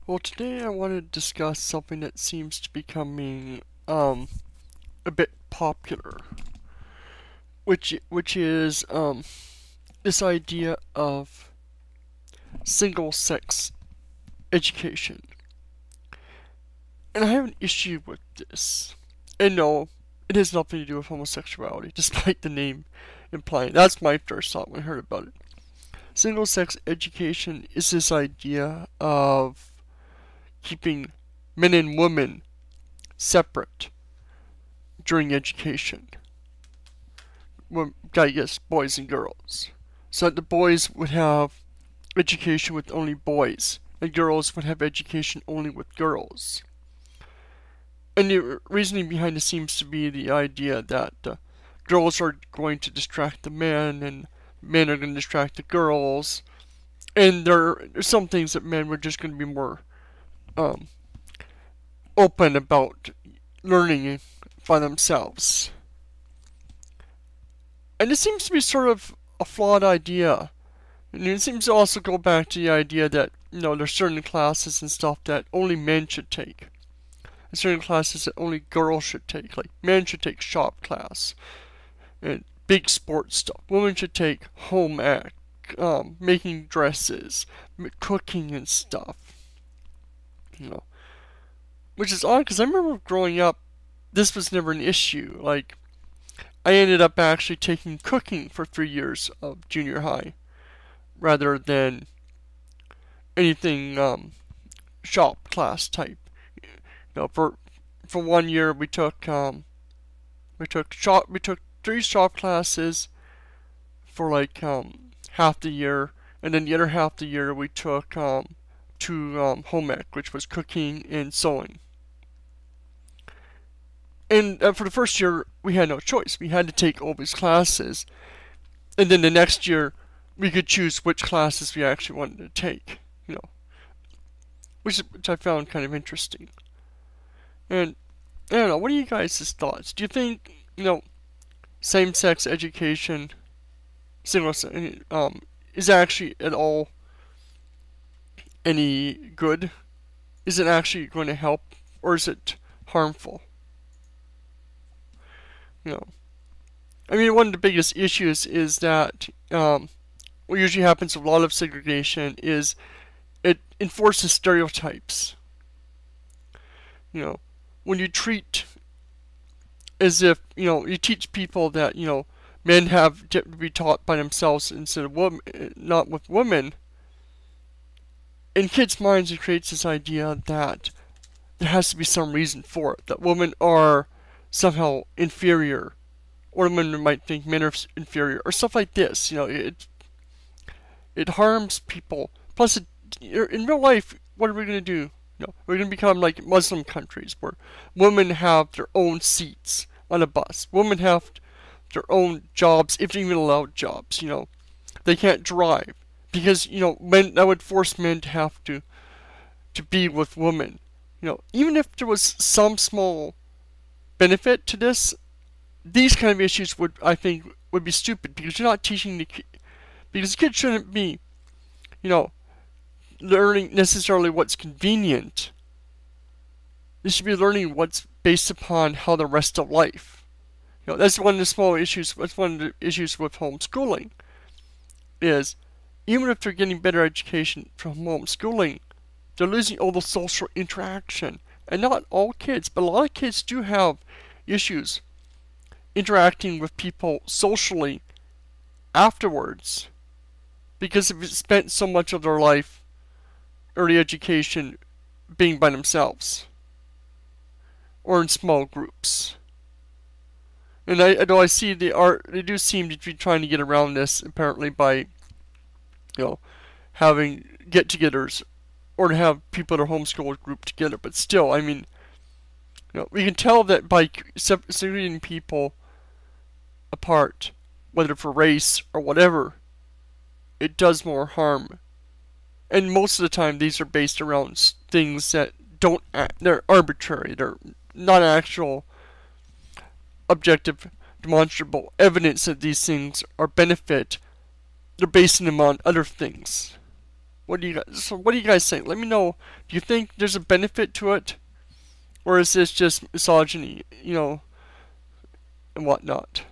Well, today I want to discuss something that seems to be becoming a bit popular, which is this idea of single sex education. And I have an issue with this. And no, it has nothing to do with homosexuality, despite the name implying. That's my first thought when I heard about it. Single sex education is this idea of keeping men and women separate during education. Well, I guess boys and girls. So that the boys would have education with only boys, and girls would have education only with girls. And the reasoning behind it seems to be the idea that girls are going to distract the men, and men are going to distract the girls, and there are some things that men were just going to be more um, open about learning by themselves. And it seems to be sort of a flawed idea. And it seems to also go back to the idea that, there's certain classes and stuff that only men should take. And certain classes that only girls should take. Like, men should take shop class and big sports stuff. Women should take home ec, making dresses, cooking and stuff. Which is odd because I remember growing up, this was never an issue. Like, I ended up actually taking cooking for 3 years of junior high rather than anything shop class type. For 1 year we took 3 shop classes for like half the year, and then the other half the year we took 2 home ec, which was cooking and sewing. And for the first year, we had no choice. We had to take all these classes. And then the next year, we could choose which classes we actually wanted to take. Which I found kind of interesting. And I don't know, what are you guys' thoughts? Do you think, same-sex education, is actually at all any good? Is it actually going to help, or is it harmful? One of the biggest issues is that what usually happens with a lot of segregation is it enforces stereotypes. When you treat as if, you teach people that, men have to be taught by themselves instead of women, not with women, in kids' minds it creates this idea that there has to be some reason for it, that women are somehow inferior, or women might think men are inferior, or stuff like this. It harms people. Plus, in real life, what are we going to do? We're going to become like Muslim countries where women have their own seats on a bus. Women have their own jobs, if they're even allowed jobs. They can't drive because men, that would force men to have to be with women. Even if there was some small benefit to this, these kind of issues I think would be stupid because you're not teaching because kids shouldn't be, learning necessarily what's convenient. They should be learning what's based upon how the rest of life. That's one of the small issues. That's one of the issues with homeschooling. Is even if they're getting better education from homeschooling, they're losing all the social interaction. And not all kids, but a lot of kids do have issues interacting with people socially afterwards because they've spent so much of their life, early education, being by themselves or in small groups. And though I see they do seem to be trying to get around this apparently by, having get-togethers or to have people that are homeschooled group together. But still, we can tell that by separating people apart, whether for race or whatever, it does more harm. And most of the time, these are based around things that they're arbitrary. They're not actual objective, demonstrable evidence that these things are benefit. They're basing them on other things. What do you guys think? Let me know. Do you think there's a benefit to it, or is this just misogyny, and whatnot?